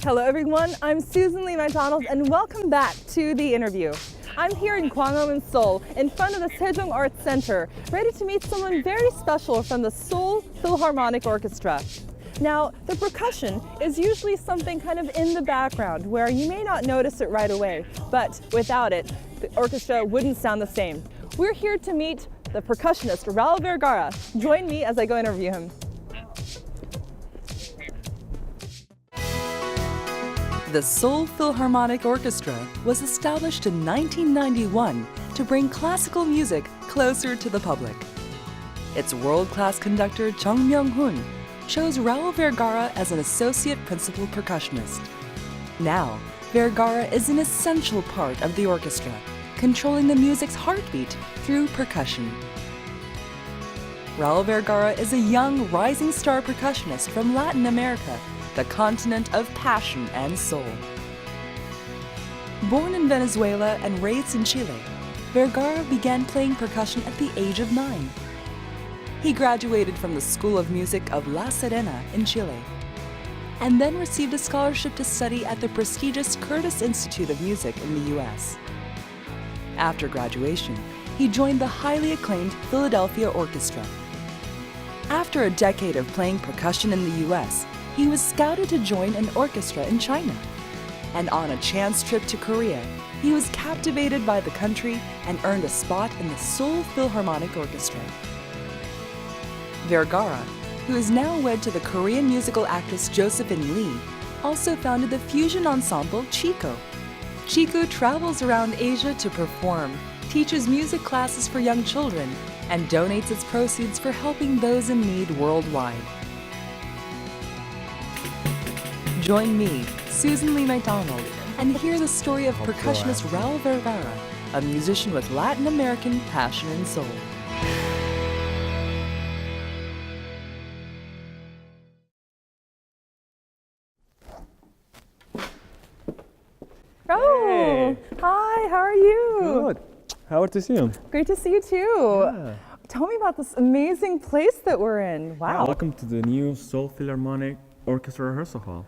Hello everyone, I'm Susan Lee McDonald and welcome back to The Interview. I'm here in Guangzhou in Seoul in front of the Sejong Arts Center, ready to meet someone very special from the Seoul Philharmonic Orchestra. Now, the percussion is usually something kind of in the background where you may not notice it right away, but without it, the orchestra wouldn't sound the same. We're here to meet the percussionist Raul Vergara. Join me as I go interview him. The Seoul Philharmonic Orchestra was established in 1991 to bring classical music closer to the public. Its world-class conductor Chung Myung-whun chose Raul Vergara as an associate principal percussionist. Now, Vergara is an essential part of the orchestra, controlling the music's heartbeat through percussion. Raul Vergara is a young, rising star percussionist from Latin America, the continent of passion and soul. Born in Venezuela and raised in Chile, Vergara began playing percussion at the age of 9. He graduated from the School of Music of La Serena in Chile, and then received a scholarship to study at the prestigious Curtis Institute of Music in the U.S. After graduation, he joined the highly acclaimed Philadelphia Orchestra. After a decade of playing percussion in the U.S., he was scouted to join an orchestra in China. And on a chance trip to Korea, he was captivated by the country and earned a spot in the Seoul Philharmonic Orchestra. Vergara, who is now wed to the Korean musical actress Josephine Lee, also founded the fusion ensemble Chieko. Chieko travels around Asia to perform, teaches music classes for young children, and donates its proceeds for helping those in need worldwide. Join me, Susan Lee McDonald, and hear the story of percussionist Raul Vergara, a musician with Latin American passion and soul. Raul! Hey. Hi, how are you? Good. How to see you? Great to see you too. Yeah. Tell me about this amazing place that we're in. Wow. Welcome to the new Seoul Philharmonic Orchestra Rehearsal Hall.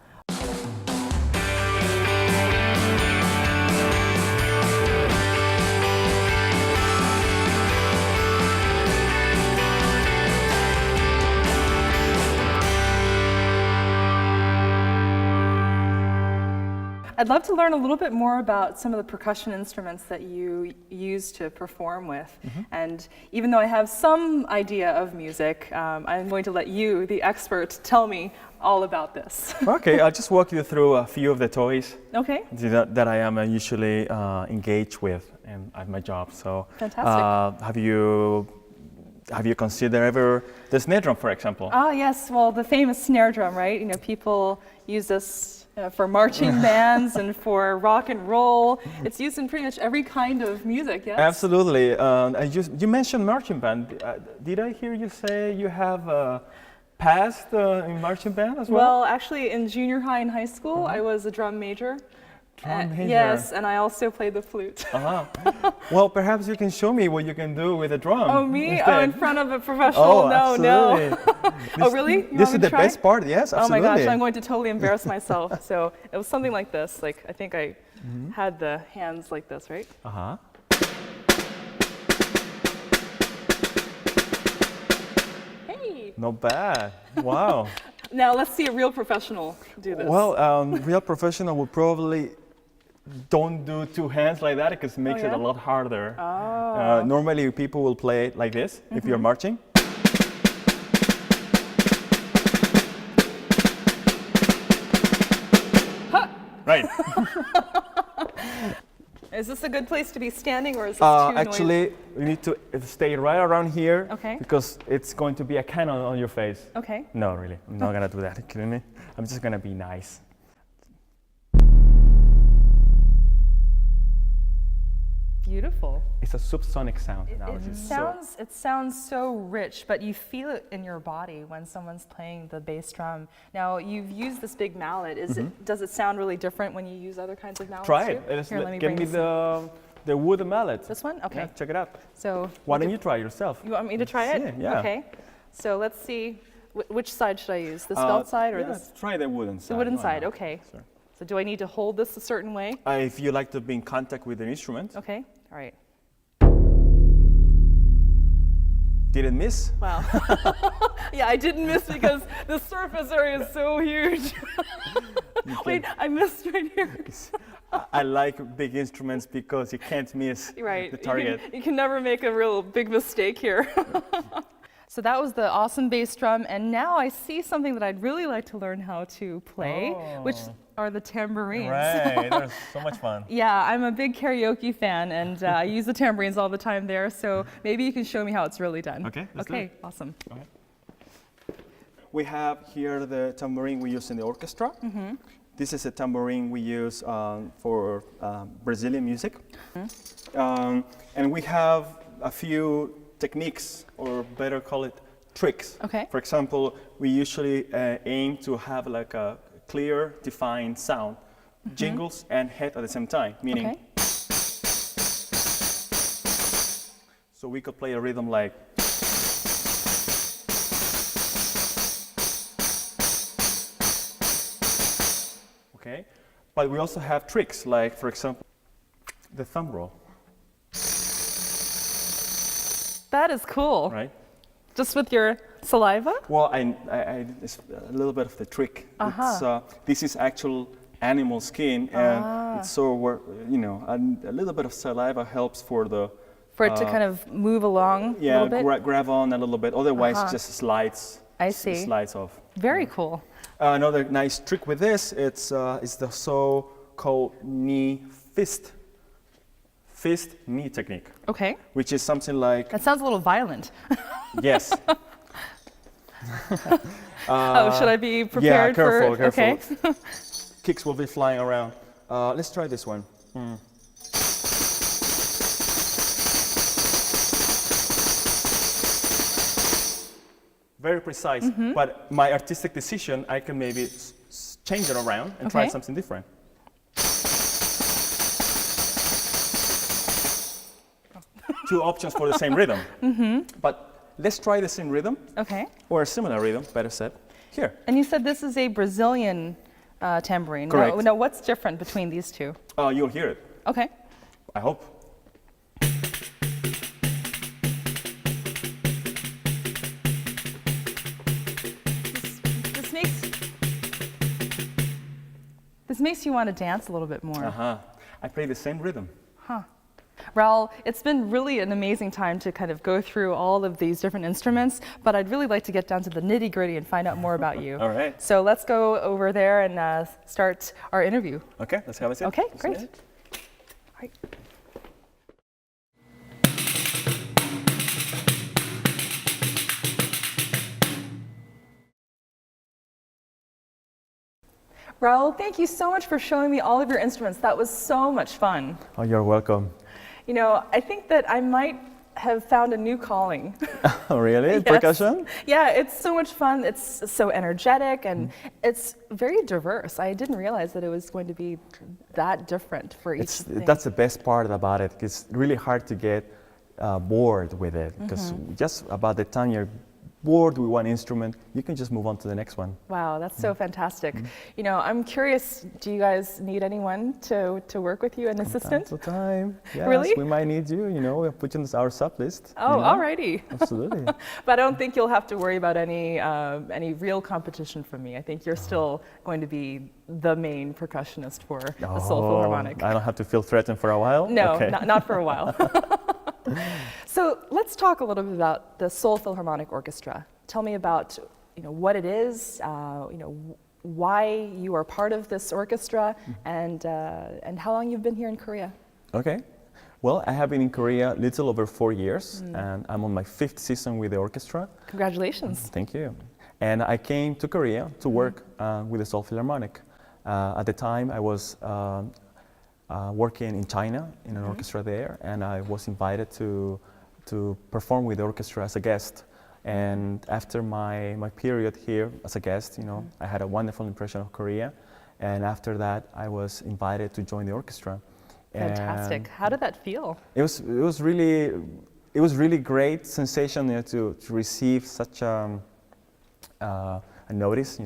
I'd love to learn a little bit more about some of the percussion instruments that you use to perform with. And even though I have some idea of music, I'm going to let you, the expert, tell me all about this. Okay, I'll just walk you through a few of the toys Okay. that I am usually engaged with at my job. So, Fantastic. have you considered ever the snare drum, for example? Ah, yes. Well, the famous snare drum, right? You know, people use this for marching bands and for rock and roll. It's used in pretty much every kind of music, yes? Absolutely. And you mentioned marching band. Did I hear you say you have passed in marching band as well? Well, actually, in junior high and high school, I was a drum major. Drum major. Yes, and I also played the flute. Well, perhaps you can show me what you can do with a drum. Oh, me? instead. Oh, in front of a professional? No, absolutely. Oh, really? You This want me is to the try? best part. Yes, Oh absolutely. my gosh, I'm going to totally embarrass myself. So it was something like this. Like, I think I had the hands like this, right? Hey! Not bad. Wow. Now let's see a real professional do this. Well, real professional would probably don't do two hands like that because it makes it yeah? a lot harder. Oh. Normally people will play it like this if you're marching. Right. Is this a good place to be standing, or is this too noisy? Actually, you need to stay right around here Okay. because it's going to be a cannon on your face. Okay. No, really, I'm not gonna do that. Are you kidding me? I'm just gonna be nice. Beautiful. It's a subsonic sound. It sounds so rich, but you feel it in your body when someone's playing the bass drum. Now, you've used this big mallet. Does it sound really different when you use other kinds of mallets Try too? it. Here, let me Give bring me this. the wooden mallet. This one? Okay. Yeah, check it out. So Why don't you try it yourself? you want me to try it? Yeah. Okay. So let's see. which side should I use? The felt side or this? Try the wooden side. The wooden Why side, not? okay. Sure. So do I need to hold this a certain way? If you like to be in contact with the instrument. Okay, all right. Did it miss? Wow. Yeah, I didn't miss because the surface area is so huge. Wait, I missed right here. I like big instruments because you can't miss Right. the target. You can never make a real big mistake here. So that was the awesome bass drum, and now I see something that I'd really like to learn how to play, which are the tambourines. Right, they're so much fun. Yeah, I'm a big karaoke fan, and I use the tambourines all the time there, so maybe you can show me how it's really done. Okay, let's do Okay, it. awesome. Okay. We have here the tambourine we use in the orchestra. This is a tambourine we use for Brazilian music. And we have a few techniques, or better call it tricks. Okay. For example, we usually aim to have like a clear, defined sound, jingles and head at the same time, meaning. Okay. So we could play a rhythm like. Okay, but we also have tricks like, for example, the thumb roll. That is cool. Right. Just with your saliva? Well, it's a little bit of the trick. It's, this is actual animal skin, and it's so a little bit of saliva helps for the. For it to kind of move along a little bit? Grab on a little bit. Otherwise, it just slides. I see. Slides off. Very cool. Another nice trick with this, it's the so-called knee fist knee technique. Okay. Which is something like. That sounds a little violent. Yes. Should I be prepared careful, for? careful. Okay. Kicks will be flying around. Let's try this one. Very precise, but my artistic decision, I can maybe change it around and try something different. Two options for the same rhythm. But let's try the same rhythm. Okay. Or a similar rhythm, better said, here. And you said this is a Brazilian tambourine. Correct. Now, what's different between these two? You'll hear it. Okay. I hope. This makes you want to dance a little bit more. I play the same rhythm. Raul, it's been really an amazing time to kind of go through all of these different instruments, but I'd really like to get down to the nitty-gritty and find out more about you. All right. So let's go over there and start our interview. Okay, let's have a sit. Okay, great. All right. Raul, thank you so much for showing me all of your instruments. That was so much fun. Oh, you're welcome. You know, I think that I might have found a new calling. Oh, really? Yes. Percussion? Yeah, it's so much fun. It's so energetic and it's very diverse. I didn't realize that it was going to be that different for each thing. That's the best part about it. It's really hard to get bored with it because just about the time you're bored with one instrument, you can just move on to the next one. Wow, that's so fantastic. You know, I'm curious, do you guys need anyone to work with you, an assistant? Time to time. Yes, Really? we might need you, we'll put you on our sub list. Oh, alrighty. Absolutely. But I don't think you'll have to worry about any real competition from me. I think you're still going to be the main percussionist for the Seoul Philharmonic. I don't have to feel threatened for a while? No, Okay. not for a while. So let's talk a little bit about the Seoul Philharmonic Orchestra. Tell me about what it is, why you are part of this orchestra, and how long you've been here in Korea. Okay. Well, I have been in Korea a little over 4 years, and I'm on my 5th season with the orchestra. Congratulations. Thank you. And I came to Korea to work with the Seoul Philharmonic. At the time, I was working in China in an orchestra there, and I was invited to perform with the orchestra as a guest. And after my period here as a guest, I had a wonderful impression of Korea. And after that, I was invited to join the orchestra. Fantastic. How did that feel? It was really great sensation to receive such a notice,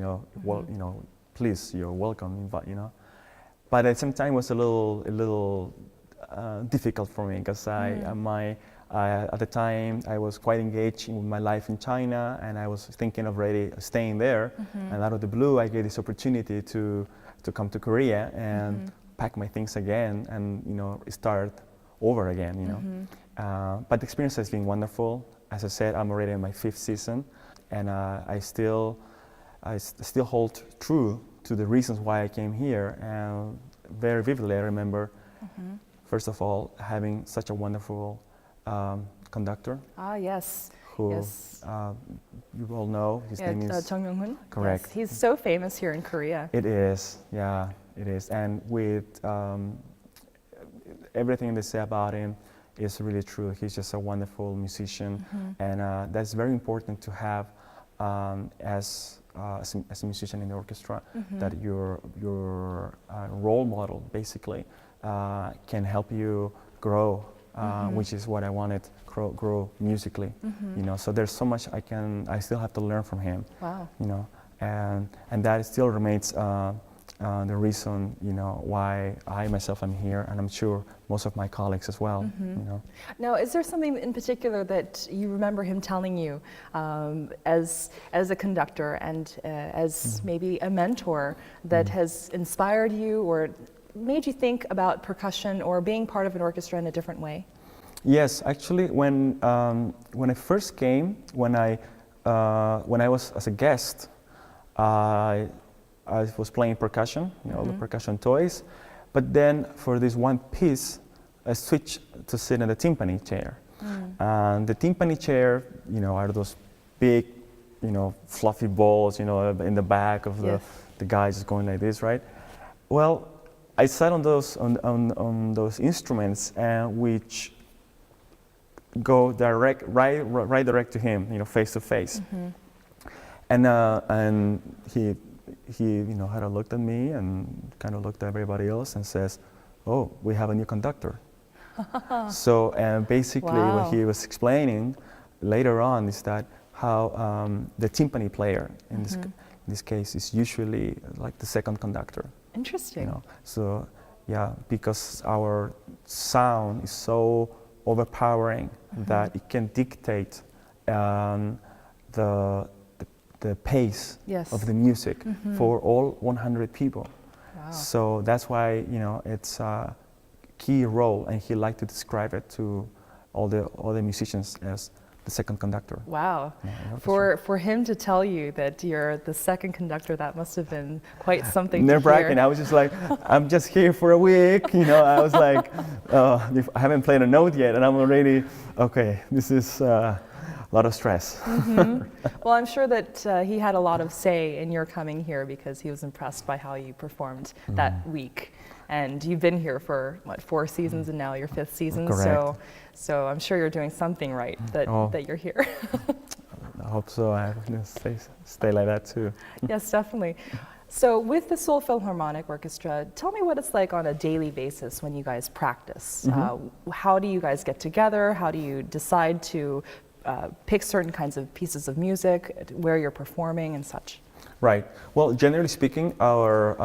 well, please, you're welcome, But at the same time, it was a little difficult for me because at the time I was quite engaged in my life in China, and I was thinking of already staying there. And out of the blue, I get this opportunity to come to Korea and pack my things again and start over again. But the experience has been wonderful. As I said, I'm already in my 5th season, and I still hold true to the reasons why I came here. And very vividly, I remember, first of all, having such a wonderful conductor. Ah, yes. Who yes. You all know. His name is Chung Myung-whun. Correct. Yes, he's so famous here in Korea. It is, yeah, it is. And with everything they say about him is really true. He's just a wonderful musician, and that's very important to have as a musician in the orchestra, that your role model basically can help you grow, which is what I wanted, grow musically. So there's so much I still have to learn from him. Wow. And that still remains the reason, why I myself am here, and I'm sure most of my colleagues as well. Now, is there something in particular that you remember him telling you as a conductor and as maybe a mentor that has inspired you or made you think about percussion or being part of an orchestra in a different way? Yes, actually, when I first came, when I was as a guest, I was playing percussion, the percussion toys, but then for this one piece, I switched to sit in the timpani chair. And the timpani chair, are those big, fluffy balls, in the back of the guy just going like this, right? Well, I sat on those instruments, which go right direct to him, face to face. And he had a look at me and kind of looked at everybody else and says, "Oh, we have a new conductor." So, and basically what he was explaining later on is that how the timpani player in this case is usually like the second conductor. Interesting. So, yeah, because our sound is so overpowering that it can dictate the pace of the music for all 100 people. Wow. So that's why it's a key role, and he liked to describe it to all the musicians as the second conductor. Wow. For him to tell you that you're the second conductor, that must have been quite something. Nerve-wracking. I was just like, I'm just here for a week. I was like, I haven't played a note yet, and I'm already okay. This is a lot of stress. Well, I'm sure that he had a lot of say in your coming here because he was impressed by how you performed that week. And you've been here for, 4 seasons, and now your 5th season. Correct. So I'm sure you're doing something right that you're here. I hope so. I have to stay like that too. Yes, definitely. So with the Seoul Philharmonic Orchestra, tell me what it's like on a daily basis when you guys practice. How do you guys get together? How do you decide to pick certain kinds of pieces of music, where you're performing and such? Right. Well, generally speaking, our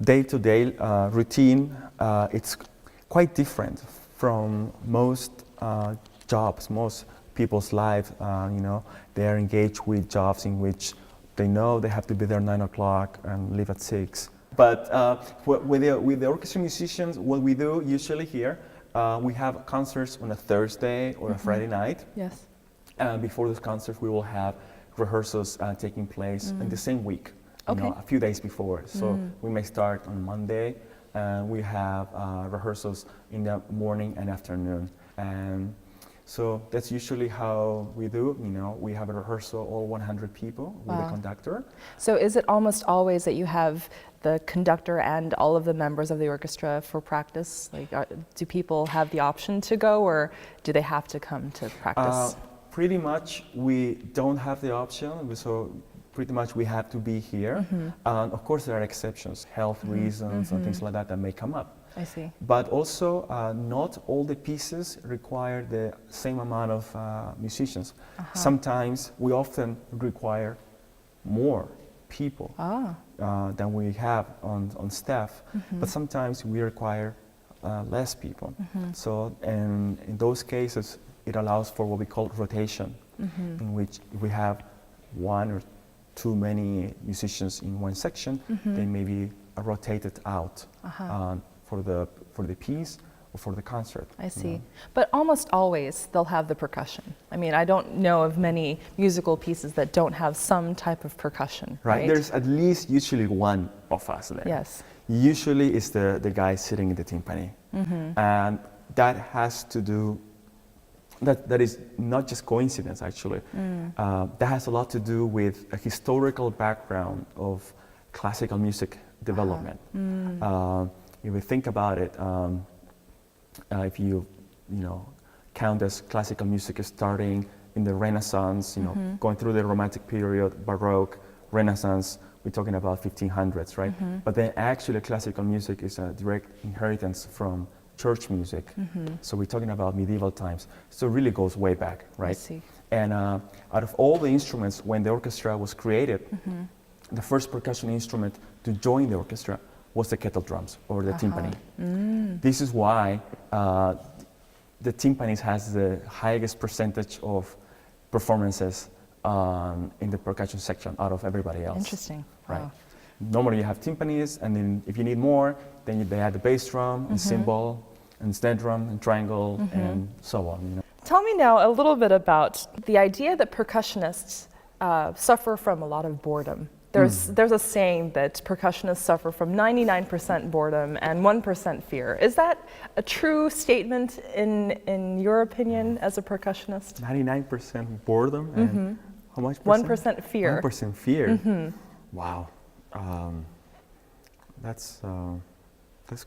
day-to-day routine, it's quite different from most jobs, most people's life. They are engaged with jobs in which they know they have to be there 9 o'clock and leave at 6. But with the orchestra musicians, what we do usually here, we have concerts on a Thursday or a Friday night. Yes. Before those concerts, we will have rehearsals taking place in the same week. A few days before. So we may start on Monday, and we have rehearsals in the morning and afternoon. And so that's usually how we do. We have a rehearsal, all 100 people with the conductor. So is it almost always that you have the conductor and all of the members of the orchestra for practice? Like, do people have the option to go, or do they have to come to practice? Pretty much, we don't have the option. So pretty much we have to be here. And of course there are exceptions, health reasons and things like that may come up. I see. But also not all the pieces require the same amount of musicians. Sometimes we often require more people than we have on staff, but sometimes we require less people. So, and in those cases, it allows for what we call rotation, in which we have one or too many musicians in one section, they may be rotated out for the piece or for the concert. I see. But almost always they'll have the percussion. I mean, I don't know of many musical pieces that don't have some type of percussion. Right. There's at least usually one of us there. Yes. Usually it's the guy sitting in the timpani. And that has to do, that is not just coincidence actually. That has a lot to do with a historical background of classical music development. If we think about it, if you count as classical music starting in the Renaissance, going through the Romantic period, Baroque, Renaissance, we're talking about 1500s, right? But then actually classical music is a direct inheritance from church music. So we're talking about medieval times. So it really goes way back, right? I see. And out of all the instruments, when the orchestra was created, the first percussion instrument to join the orchestra was the kettle drums or the timpani. This is why the timpanis has the highest percentage of performances in the percussion section out of everybody else. Interesting. Right. Wow. Normally you have timpanis, and then if you need more, then they add the bass drum and cymbal and snare drum and triangle and so on. Tell me now a little bit about the idea that percussionists suffer from a lot of boredom. There's a saying that percussionists suffer from 99% boredom and 1% fear. Is that a true statement in your opinion as a percussionist? 99% boredom and how much percent? 1% fear. 1% fear. Wow. That's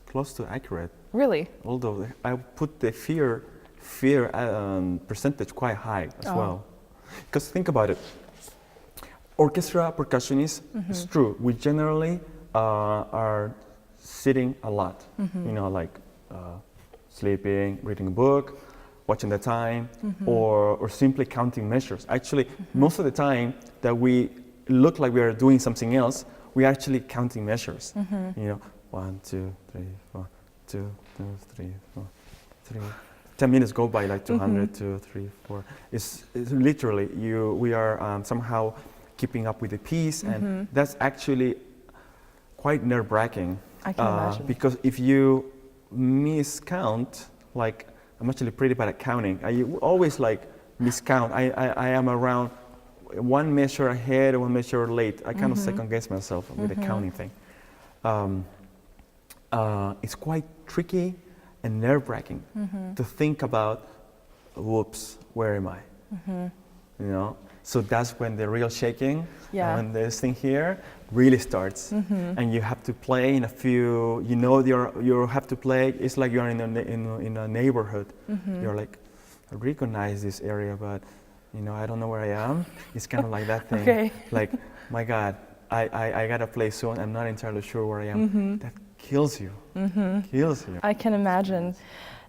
close to accurate. Really? Although I put the fear percentage quite high as well. Because think about it. Orchestra percussionists, it's true, we generally are sitting a lot, like sleeping, reading a book, watching the time, or simply counting measures. Actually, most of the time that we look like we are doing something else, we're actually counting measures. 1, 2, 3, 4, 2, 3, 4, 3. 10 minutes go by like 200, 2, 3, 4. It's literally, we are somehow keeping up with the piece, and that's actually quite nerve-wracking. I can imagine. Because if you miscount, like I'm actually pretty bad at counting. I always like miscount. I am around one measure ahead or one measure late. I kind of second guess myself with the counting thing. It's quite tricky and nerve-wracking to think about, whoops, where am I? So that's when the real shaking, when this thing here really starts, and you have to play in a few. You have to play. It's like you're in a neighborhood. You're like, I recognize this area, but I don't know where I am. It's kind of like that thing. Okay. Like, my God, I gotta play soon. I'm not entirely sure where I am. That kills you. Kills you. I can imagine.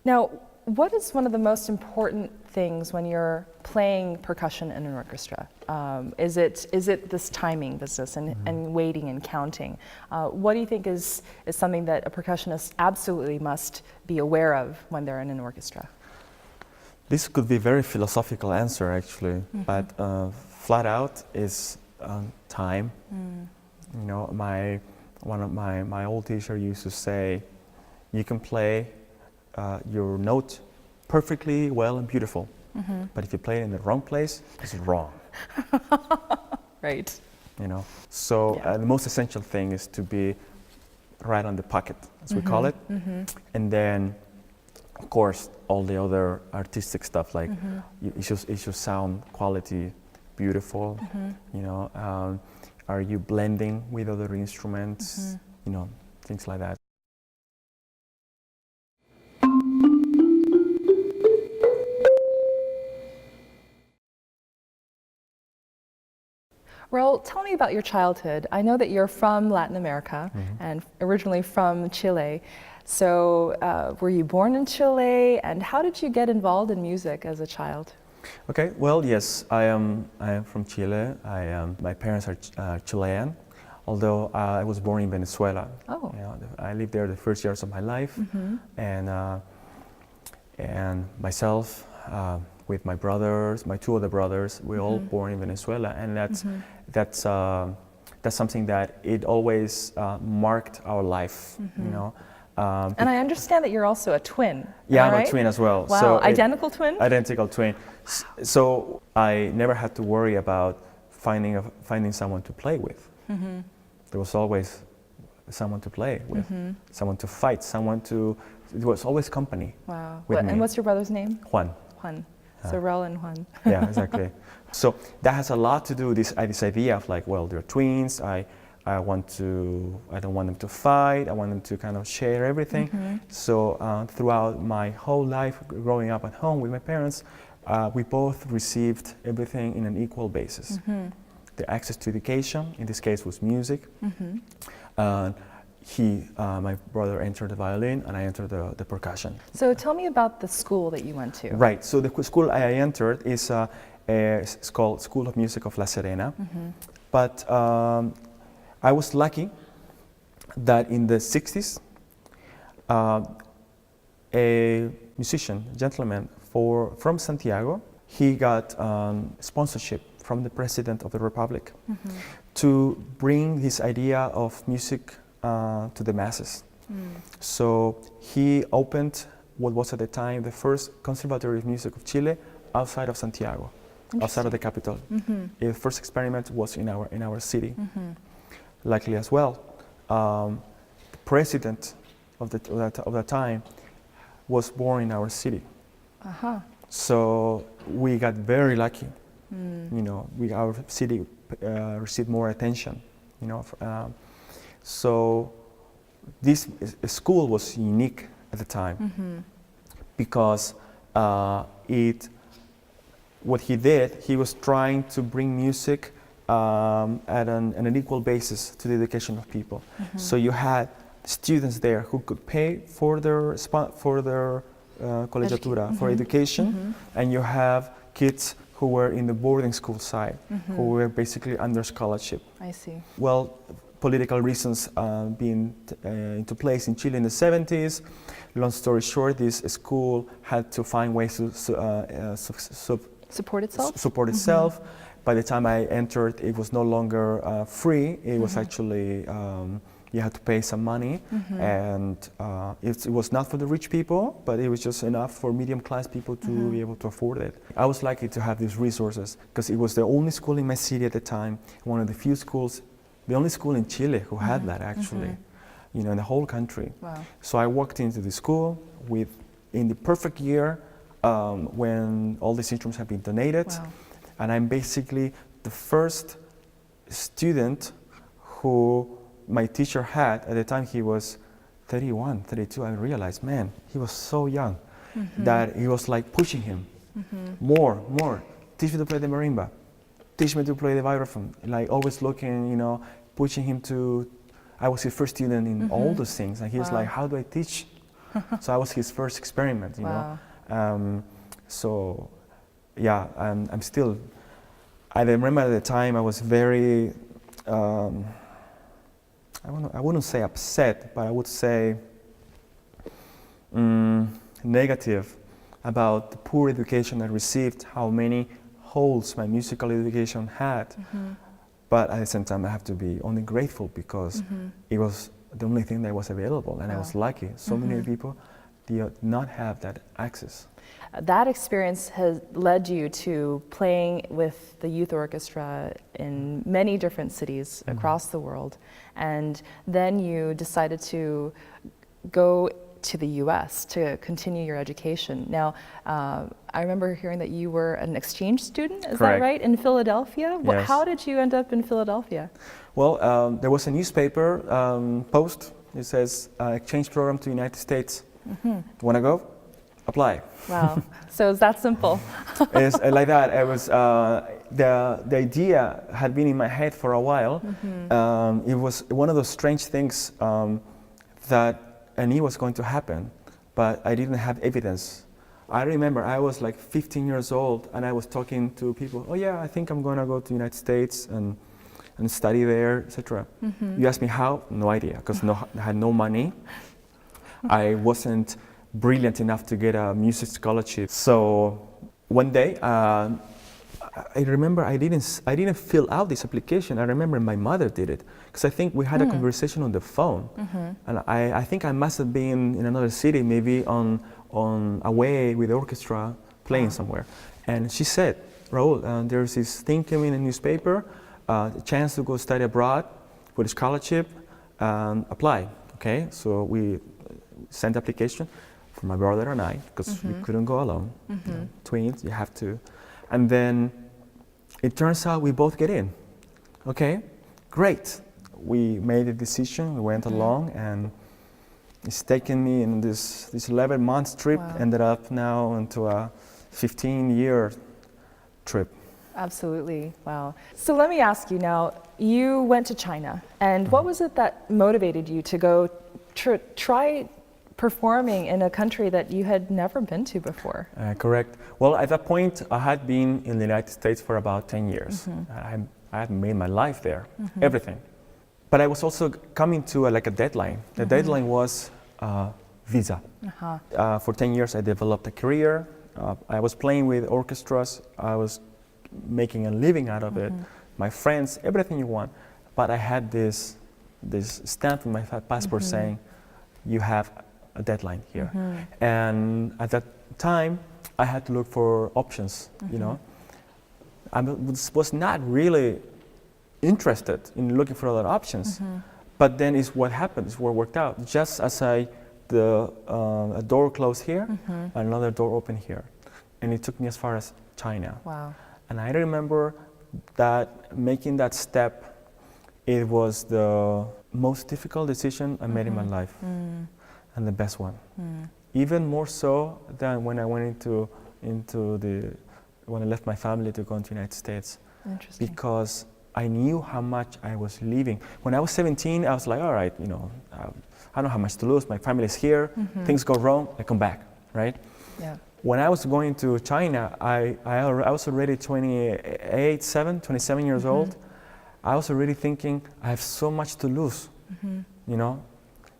Now, what is one of the most important things when you're playing percussion in an orchestra? Is it this timing business and waiting and counting? What do you think is something that a percussionist absolutely must be aware of when they're in an orchestra? This could be a very philosophical answer actually, but flat out is time. One of my old teacher used to say, you can play your note perfectly well and beautiful, but if you play it in the wrong place, it's wrong. Right. So the most essential thing is to be right on the pocket, as we call it, and then, of course, all the other artistic stuff like it should sound quality, beautiful. Are you blending with other instruments? Things like that. Raul, tell me about your childhood. I know that you're from Latin America and originally from Chile. So were you born in Chile, and how did you get involved in music as a child? Okay, well, yes, I am from Chile. My parents are Chilean, although I was born in Venezuela. Oh. You know, I lived there the first years of my life, and myself with my brothers, my two other brothers, we're all born in Venezuela, and that's something that it always marked our life. You know. And I understand that you're also a twin. Yeah, I'm right? a twin as well. Wow, So identical twin? Identical twin. So I never had to worry about finding someone to play with. There was always someone to play with, someone to fight, it was always company. Wow. With me. And what's your brother's name? Juan. Juan. So Raul and Juan. Yeah, exactly. So that has a lot to do with this idea of like, well, they're twins. I don't want them to fight. I want them to kind of share everything. So throughout my whole life, growing up at home with my parents, we both received everything in an equal basis. The access to education, in this case, was music. My brother entered the violin, and I entered the percussion. So tell me about the school that you went to. Right. So the school I entered is it's called School of Music of La Serena, but I was lucky that in the 60s, a musician, gentleman from Santiago, he got sponsorship from the President of the Republic to bring his idea of music to the masses. So he opened what was at the time the first Conservatory of Music of Chile outside of Santiago, outside of the capital. The first experiment was in our city. Luckily as well, the president of the time was born in our city. So we got very lucky. You know, our city received more attention. You know, so this school was unique at the time because what he did, he was trying to bring music at an equal basis to the education of people. So you had students there who could pay for their colegiatura, for education, and you have kids who were in the boarding school side, who were basically under scholarship. I see. Well, political reasons being into place in Chile in the 70s. Long story short, this school had to find ways to Support itself? Support itself. By the time I entered, it was no longer free. It was actually, you had to pay some money. And it was not for the rich people, but it was just enough for medium-class people to be able to afford it. I was lucky to have these resources because it was the only school in my city at the time, one of the few schools, the only school in Chile who had that actually, you know, in the whole country. Wow. So I walked into the school in the perfect year when all these instruments have been donated. Wow. And I'm basically the first student who my teacher had. At the time he was 31, 32. I realized, man, he was so young that he was like pushing him. More, teach me to play the marimba, teach me to play the vibraphone, like always looking, you know, pushing him to, I was his first student in all those things. And he was like, how do I teach? So I was his first experiment, you know. So yeah, I'm still, I remember at the time I was very, I wouldn't say upset, but I would say negative about the poor education I received, how many holes my musical education had. But at the same time, I have to be only grateful because it was the only thing that was available, and I was lucky. So many people did not have that access. That experience has led you to playing with the youth orchestra in many different cities across the world. And then you decided to go to the US to continue your education. Now, I remember hearing that you were an exchange student, is that right, in Philadelphia? Yes. How did you end up in Philadelphia? Well, there was a newspaper post. It says, exchange program to United States. Want to go? Apply. Wow, so it's that simple. It's like that. It was, the idea had been in my head for a while. It was one of those strange things that I knew was going to happen, but I didn't have evidence I remember I was like 15 years old and I was talking to people, oh yeah, I think I'm going to go to the United States and study there, etc. You ask me how? No idea, because I had no money. I wasn't brilliant enough to get a music scholarship. So one day, I remember I didn't fill out this application. I remember my mother did it, because I think we had a conversation on the phone. And I think I must have been in another city, maybe on away with the orchestra playing somewhere. And she said, Raul, there's this thing coming in the newspaper, a chance to go study abroad with a scholarship, apply. Okay, so we sent application for my brother and I, because we couldn't go alone. You know, twins, you have to. And then it turns out we both get in. Okay, great. We made a decision, we went along, and it's taken me in this 11-month trip, ended up now into a 15-year trip. Absolutely. Wow. So let me ask you now, you went to China, and what was it that motivated you to go try performing in a country that you had never been to before? Correct. Well, at that point, I had been in the United States for about 10 years. I had made my life there, everything. But I was also coming to like a deadline. The deadline was visa. For 10 years, I developed a career. I was playing with orchestras. I was making a living out of it. My friends, everything you want. But I had this stamp in my passport saying, you have a deadline here. And at that time, I had to look for options, you know. I was not really interested in looking for other options. But then it's what happened, it's what worked out. Just as a door closed here, another door opened here. And it took me as far as China. Wow. And I remember that making that step, it was the most difficult decision I made in my life. And the best one. Even more so than when I went when I left my family to go to the United States. Interesting. Because I knew how much I was leaving. When I was 17, I was like, all right, you know, I don't have much to lose. My family is here. Things go wrong, I come back, right? Yeah. When I was going to China, I was already 27 years old. I was already thinking, I have so much to lose, you know?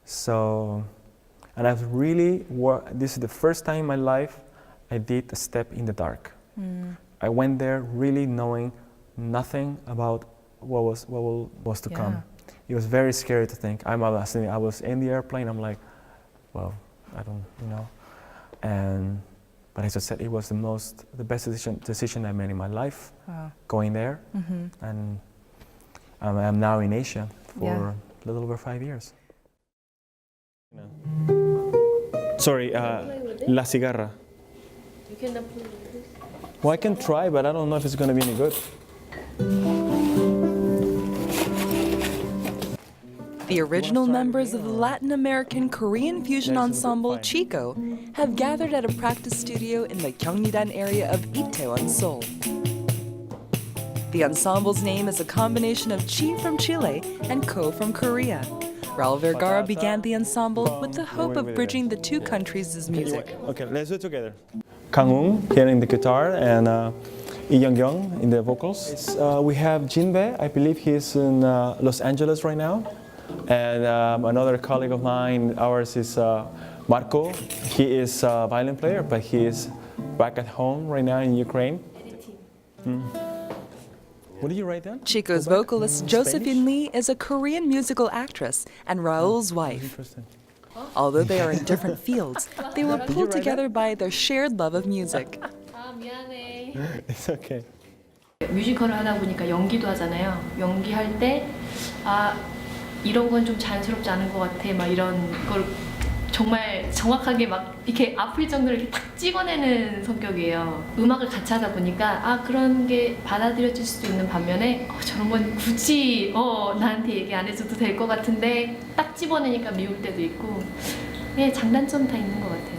So, and I've really this is the first time in my life I did a step in the dark. I went there really knowing nothing about what was to come. It was very scary to think. I was in the airplane. I'm like, well, I don't, you know. But as I said, it was the best decision I made in my life. Going there, and I'm now in Asia for a little over 5 years. Sorry, La Cigarra. You cannot play with this. Well, I can try, but I don't know if it's going to be any good. The original members of the Latin American Korean fusion ensemble Chieko have gathered at a practice studio in the Gyeongnidan area of Itaewon, Seoul. The ensemble's name is a combination of Chi from Chile and Ko from Korea. Raul Vergara began the ensemble with the hope of bridging the two countries' music. Okay, let's do it together. Kang-woong here in the guitar and Lee Young-young in the vocals. We have Jinbae, I believe he's in Los Angeles right now. And another colleague of mine, ours is Marco. He is a violin player, but he is back at home right now in Ukraine. What did you write down? Chieko's vocalist Josephine Lee is a Korean musical actress and Raul's wife. Interesting. Although they are in different fields, they were pulled together by their shared love of music. 아 미안해. It's okay. 뮤지컬을 하다 보니까 연기도 하잖아요. 연기할 때 아 이런 건 좀 자연스럽지 않은 것 같아. 막 이런 걸 정말 정확하게 막 이렇게 아플 정도로 이렇게 탁 찍어내는 성격이에요. 음악을 같이 하다 보니까 아 그런 게 받아들여질 수도 있는 반면에 저런 건 굳이 나한테 얘기 안 해줘도 될 것 같은데 딱 집어내니까 미울 때도 있고 네 장단점 다 있는 것 같아요.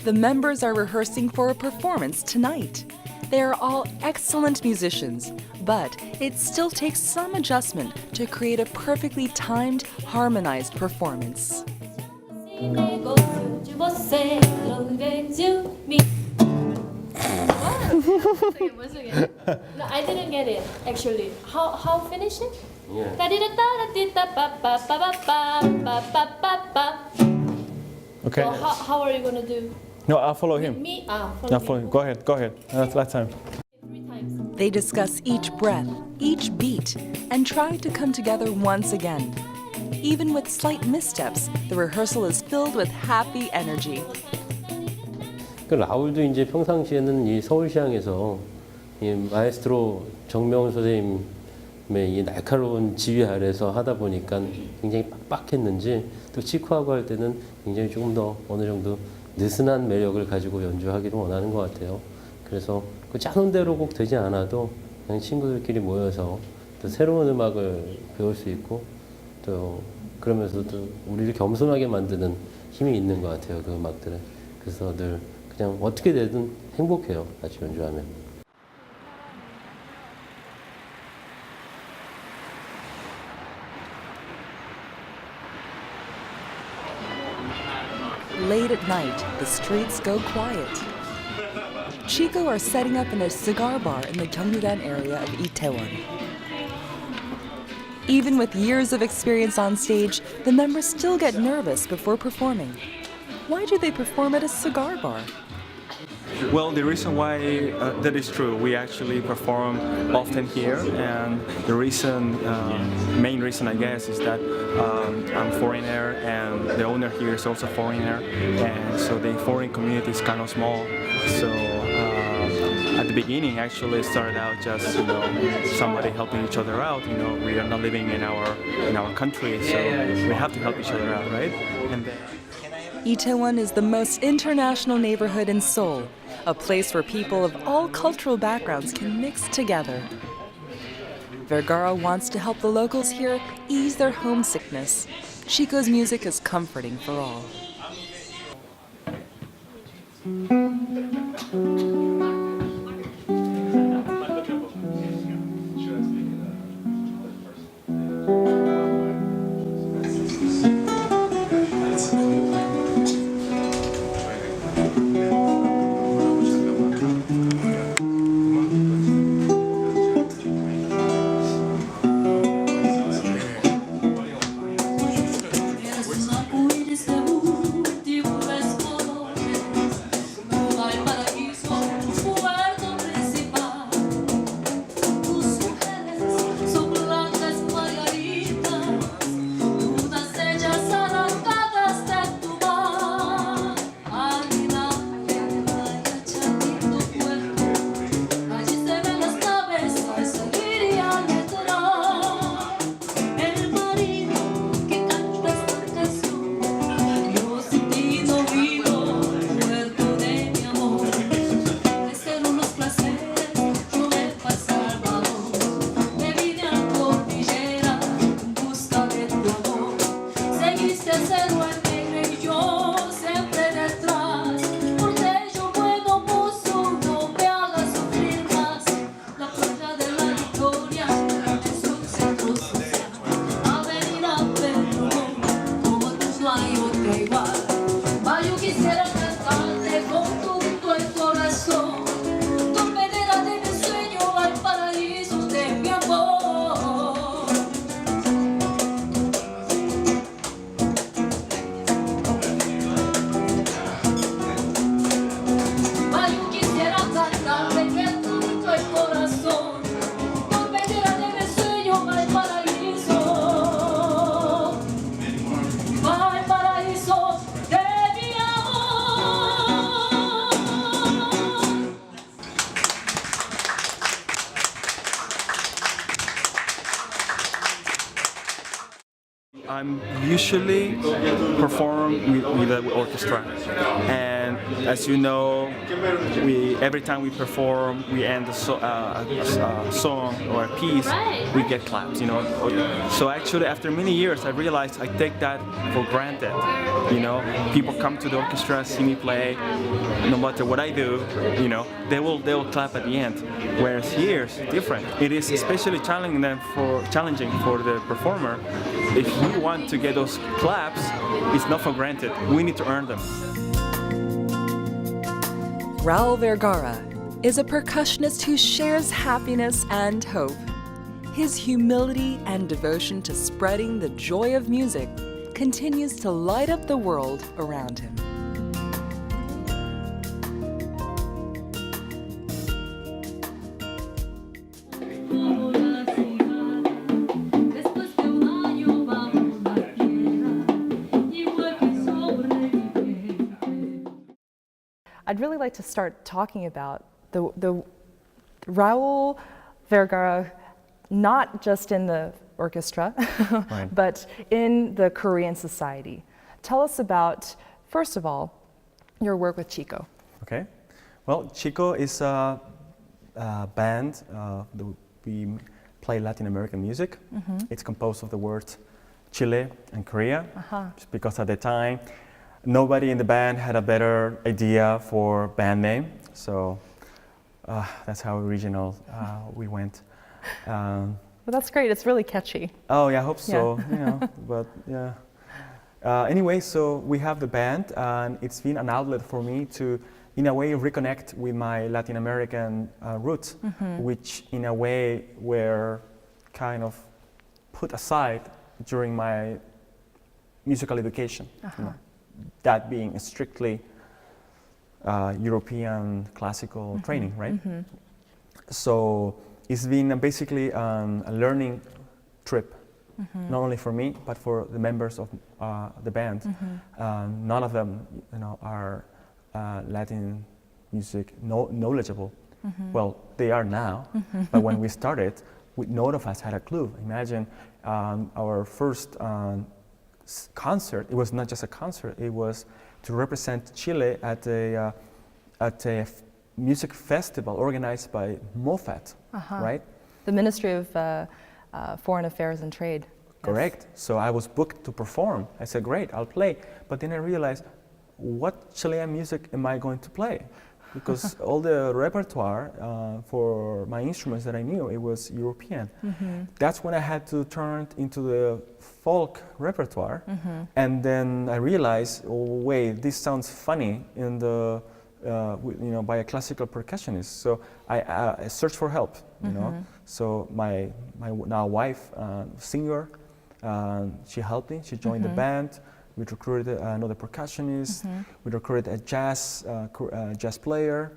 The members are rehearsing for a performance tonight. They are all excellent musicians, but it still takes some adjustment to create a perfectly timed, harmonized performance. Once again. No, I didn't get it actually. How finish it? Okay. So how are you gonna do? No, I'll follow him. Me? I'll follow him. Go ahead. Last time. 3 times. They discuss each breath, each beat, and try to come together once again. Even with slight missteps, the rehearsal is filled with happy energy. 그 라울도 이제 평상시에는 이 서울시향에서 이 마에스트로 정명훈 선생님의 이 날카로운 지휘 아래서 하다 보니까 굉장히 빡빡했는지 또 치코하고 할 때는 굉장히 조금 더 어느 정도 느슨한 매력을 가지고 연주하기를 원하는 것 같아요. 그래서 그 짜놓은 대로 꼭 되지 않아도 그냥 친구들끼리 모여서 또 새로운 음악을 배울 수 있고 또 그러면서도 우리를 겸손하게 만드는 힘이 있는 것 같아요. 그 음악들은. 그래서 늘 그냥 어떻게 되든 행복해요. 같이 연주하면. Late at night, the streets go quiet. Chieko are setting up in a cigar bar in the Gyeongnudan area of Itaewon. Even with years of experience on stage, the members still get nervous before performing. Why do they perform at a cigar bar? Well, the reason why that is true, we actually perform often here, and the main reason I guess is that I'm foreigner and the owner here is also foreigner, and so the foreign community is kind of small. So at the beginning, actually, it started out just somebody helping each other out. We are not living in our country, so we have to help each other out, right? And then. Itaewon is the most international neighborhood in Seoul, a place where people of all cultural backgrounds can mix together. Vergara wants to help the locals here ease their homesickness. Chico's music is comforting for all. I'm usually perform with the orchestra, and And as you know, every time we perform, we end a song or a piece, we get claps, you know. So actually, after many years, I realized I take that for granted. You know, people come to the orchestra, see me play, no matter what I do, you know, they will clap at the end. Whereas here, it's different. It is especially challenging for the performer. If we want to get those claps, it's not for granted. We need to earn them. Raul Vergara is a percussionist who shares happiness and hope. His humility and devotion to spreading the joy of music continues to light up the world around him. I'd really like to start talking about the Raul Vergara, not just in the orchestra, Right. but in the Korean society. Tell us about, first of all, your work with Chieko. Okay. Well, Chieko is a band. We play Latin American music. It's composed of the words Chile and Korea, just because at the time nobody in the band had a better idea for band name. So that's how original we went. Well, that's great. It's really catchy. Oh, yeah, I hope so. You know, but yeah. Anyway, so we have the band, and it's been an outlet for me to, in a way, reconnect with my Latin American roots, which in a way were kind of put aside during my musical education. You know, that being strictly European classical training, right? So it's been basically a learning trip, not only for me, but for the members of the band. None of them, you know, are Latin music knowledgeable. Well, they are now, but when we started, none of us had a clue. Imagine our first concert. It was not just a concert. It was to represent Chile at a music festival organized by MOFAT, right? The Ministry of Foreign Affairs and Trade. Correct. So I was booked to perform. I said, great, I'll play. But then I realized, what Chilean music am I going to play? Because all the repertoire for my instruments that I knew, it was European. That's when I had to turn into the folk repertoire. And then I realized, oh wait, this sounds funny in the, you know, by a classical percussionist. So I searched for help, you know. So my now wife, singer, she helped me. She joined the band. We recruited another percussionist. We recruited a jazz player,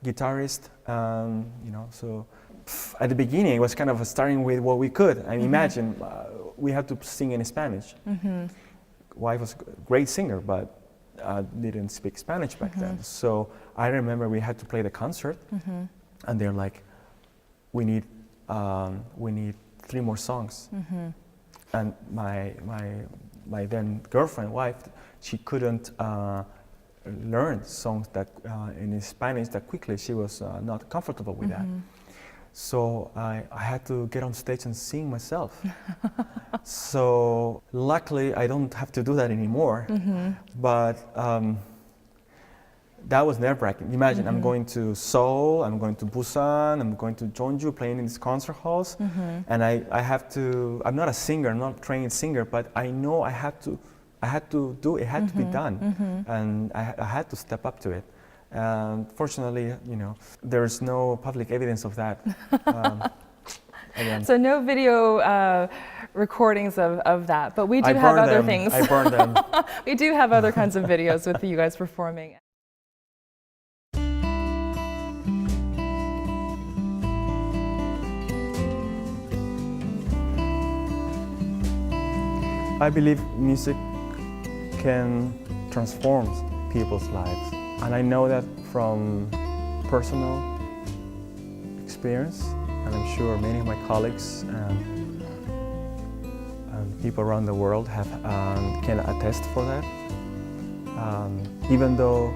guitarist. You know, so at the beginning, it was kind of starting with what we could. I mean, imagine we had to sing in Spanish. Wife was a great singer, but didn't speak Spanish back then. So I remember we had to play the concert, and they're like, we need 3 more songs. And my then girlfriend, wife, she couldn't learn songs that in Spanish that quickly. She was not comfortable with that. So I had to get on stage and sing myself. So luckily, I don't have to do that anymore. But that was nerve-wracking. Imagine, I'm going to Seoul, I'm going to Busan, I'm going to Jeonju, playing in these concert halls, and I have to. I'm not a singer, I'm not a trained singer, but I know I had to do it. It had to be done, and I had to step up to it. And fortunately, you know, there's no public evidence of that. Again. So no video recordings of that, but we do have other things. I burned them. We do have other kinds of videos with you guys performing. I believe music can transform people's lives. And I know that from personal experience, and I'm sure many of my colleagues and people around the world can attest for that. Even though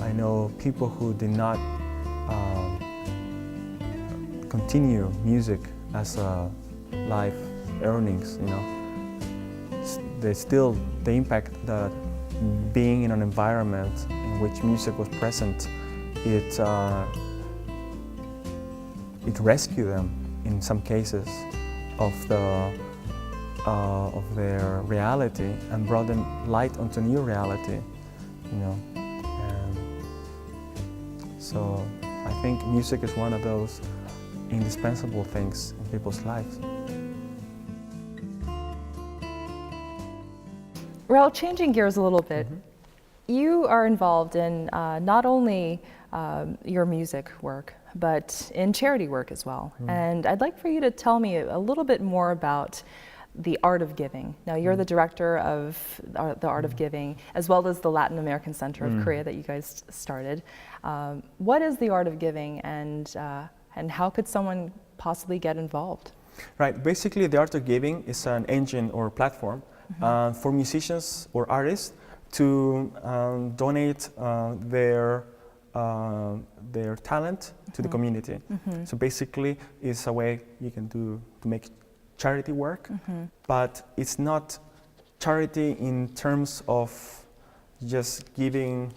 I know people who did not continue music as a life earnings, you know. The impact that being in an environment in which music was present, it rescued them in some cases of their reality and brought them light onto new reality, you know. And so I think music is one of those indispensable things in people's lives. Raul, changing gears a little bit, you are involved in not only your music work, but in charity work as well. And I'd like for you to tell me a little bit more about the art of giving. Now, you're the director of the Art of Giving, as well as the Latin American Center of Korea that you guys started. What is the Art of Giving, and how could someone possibly get involved? Right, basically the Art of Giving is an engine or platform for musicians or artists to donate their talent to the community. So basically it's a way you can do to make charity work, but it's not charity in terms of just giving,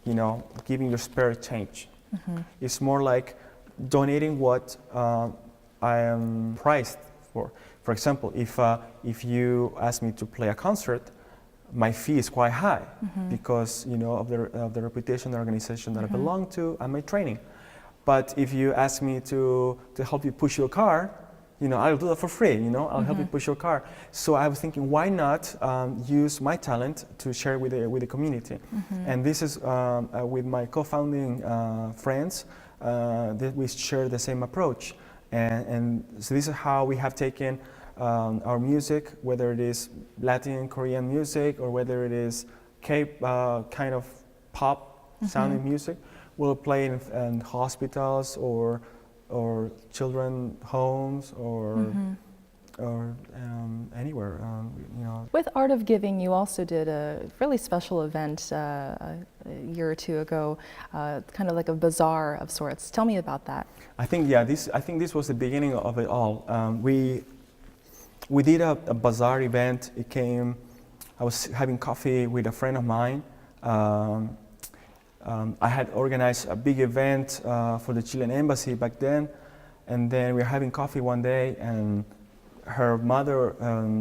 you know, giving your spare change. It's more like donating what I am priced for. For example, if you ask me to play a concert, my fee is quite high because, you know, of the reputation, the organization that I belong to, and my training. But if you ask me to help you push your car, you know, I'll do that for free. You know, I'll help you push your car. So I was thinking, why not use my talent to share with the community? And this is with my co-founding friends that we share the same approach. And so this is how we have taken our music, whether it is Latin, Korean music, or whether it is kind of pop sounding music. We'll play in hospitals or children homes or anywhere, you know. With Art of Giving, you also did a really special event a year or two ago, kind of like a bazaar of sorts. Tell me about that. I think this was the beginning of it all. We did a bazaar event. I was having coffee with a friend of mine. I had organized a big event for the Chilean embassy back then, and then we were having coffee one day, and her mother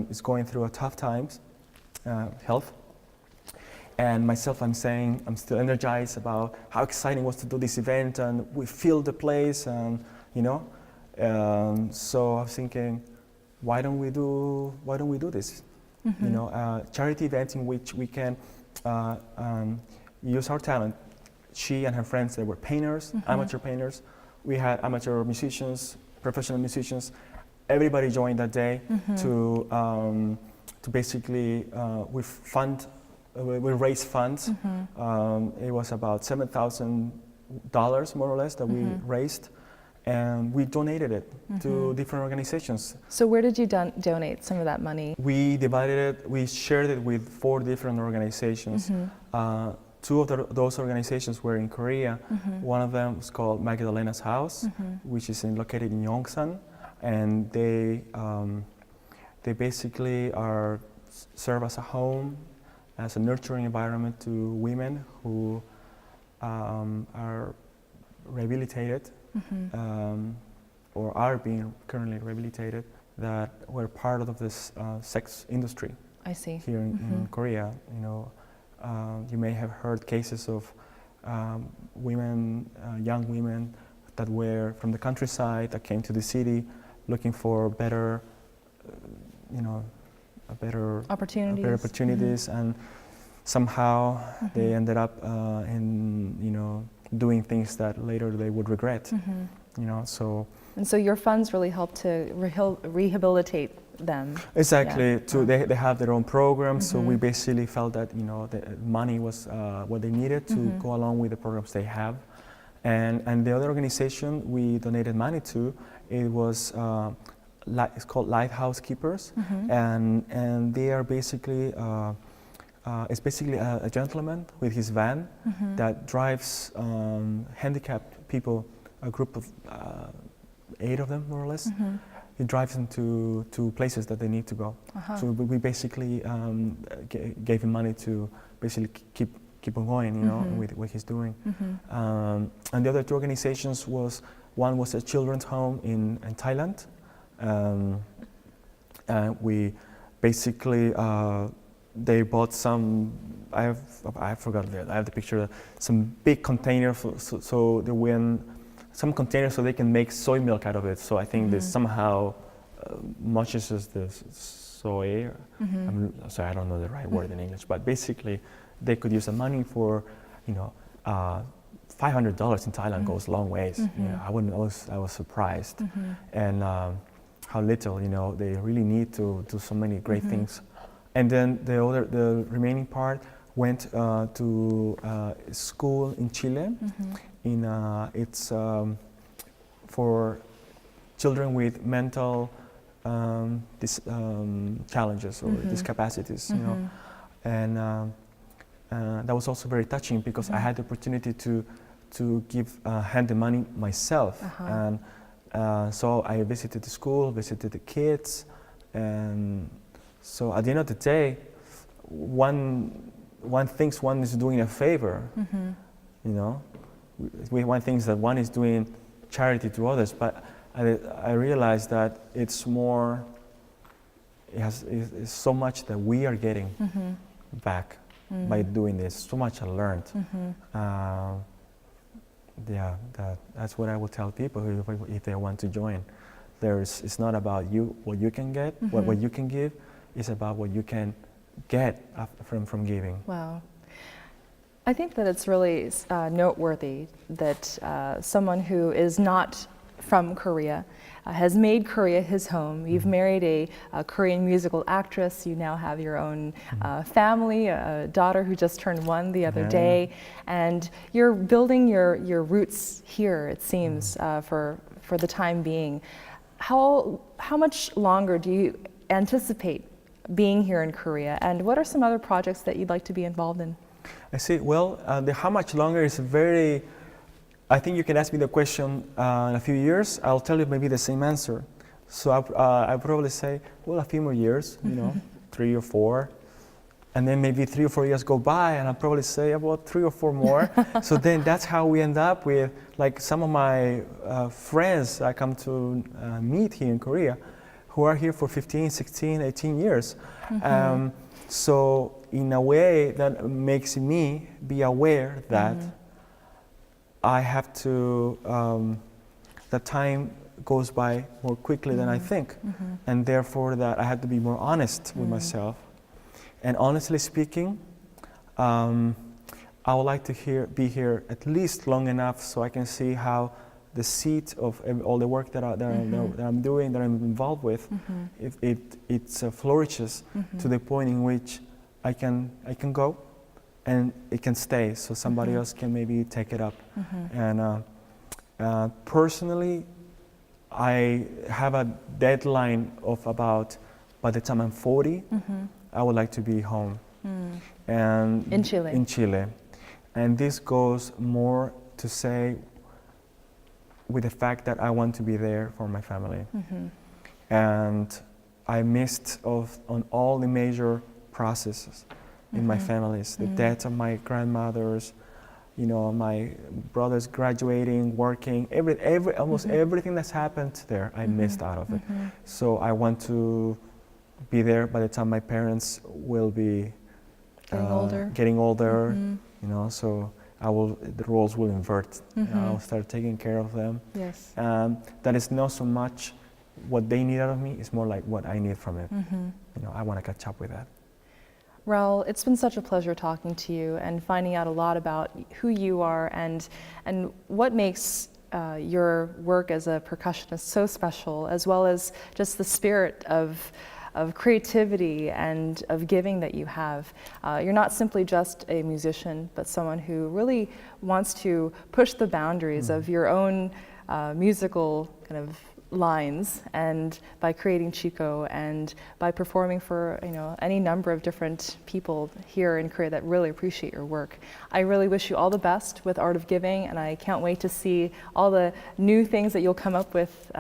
is going through a tough times, health. And myself, I'm saying I'm still energized about how exciting it was to do this event, and we filled the place, and you know. So I was thinking, why don't we do this? You know, charity events in which we can use our talent. She and her friends, they were painters, amateur painters. We had amateur musicians, professional musicians. Everybody joined that day to basically we raise funds. It was about $7,000 more or less that we raised, and we donated it to different organizations. So where did you donate some of that money? We divided it. We shared it with 4 different organizations. 2 of those organizations were in Korea. One of them was called Magdalena's House, which is located in Yongsan, and they basically serve as a home, as a nurturing environment to women who are rehabilitated or are being currently rehabilitated, that were part of this sex industry. I see. Here in Korea, you know. You may have heard cases of women, young women that were from the countryside that came to the city looking for better, better opportunities, and somehow they ended up doing things that later they would regret. So. And so your funds really helped to rehabilitate them. Exactly. Yeah. They have their own programs, so we basically felt that the money was what they needed to go along with the programs they have. And the other organization we donated money to, it was it's called Lighthouse Keepers, and they are basically is basically a gentleman with his van that drives handicapped people, a group of 8 of them more or less. He drives them to places that they need to go. So we basically gave him money to basically keep on going, you know, with what he's doing. And the other 2 organizations one was a children's home in Thailand. And we basically they bought some. I forgot that. I have the picture. Some big container so they win some containers so they can make soy milk out of it. So I think this somehow matches the soy. I'm sorry, I don't know the right word in English, but basically they could use the money for, you know, $500 in Thailand goes a long ways. You know, I was surprised, and how little, you know, they really need to do so many great things. And then the remaining part went to school in Chile. It's for children with mental challenges or discapacities, you know, and that was also very touching because I had the opportunity to hand the money myself, and so I visited the school, visited the kids, and so at the end of the day, one thinks one is doing a favor, you know. One thinks that one is doing charity to others, but I realized that it's more. It's so much that we are getting back by doing this. So much I learned. Yeah, that's what I will tell people if they want to join. It's not about what you can get, what you can give. It's about what you can get from giving. Wow. I think that it's really noteworthy that someone who is not from Korea has made Korea his home. You've married a Korean musical actress. You now have your own family, a daughter who just turned 1 the other day, and you're building your roots here, it seems, for the time being. How much longer do you anticipate being here in Korea, and what are some other projects that you'd like to be involved in? I see. Well, the how much longer is very. I think you can ask me the question in a few years. I'll tell you maybe the same answer. So I'll probably say, well, a few more years, you know, 3 or 4, and then maybe 3 or 4 years go by, and I'll probably say about 3 or 4 more. So then that's how we end up with, like, some of my friends I come to meet here in Korea, who are here for 15, 16, 18 years. So in a way that makes me be aware that I have to, the time goes by more quickly than I think. And therefore that I have to be more honest with myself. And honestly speaking, I would like to be here at least long enough so I can see how the seed of all the work that I'm doing, that I'm involved with, it flourishes to the point in which I can go, and it can stay, so somebody else can maybe take it up. And personally, I have a deadline of about, by the time I'm 40, I would like to be home. And in Chile. In Chile, and this goes more to say with the fact that I want to be there for my family. And I missed on all the major processes in my families, the death of my grandmothers, you know, my brothers graduating, working, almost everything that's happened there, I missed out of it. So I want to be there by the time my parents will be getting older, you know, so the roles will invert. I'll start taking care of them. Yes. That is not so much what they need out of me, it's more like what I need from it. You know, I want to catch up with that. Raul, it's been such a pleasure talking to you and finding out a lot about who you are and what makes your work as a percussionist so special, as well as just the spirit of creativity and of giving that you have. You're not simply just a musician, but someone who really wants to push the boundaries of your own musical kind of lines, and by creating Chieko, and by performing for any number of different people here in Korea that really appreciate your work. I really wish you all the best with Art of Giving, and I can't wait to see all the new things that you'll come up with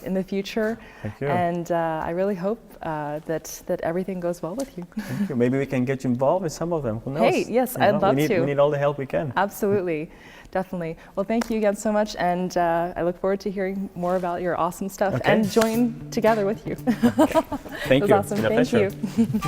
in the future. Thank you. And I really hope that everything goes well with you. Thank you. Maybe we can get you involved in some of them. Who knows? Hey, yes, I'd love to. We need all the help we can. Absolutely. Definitely. Well, thank you again so much, and I look forward to hearing more about your awesome stuff and join together with you. Thank It was you. awesome. It's been a Thank pleasure. you.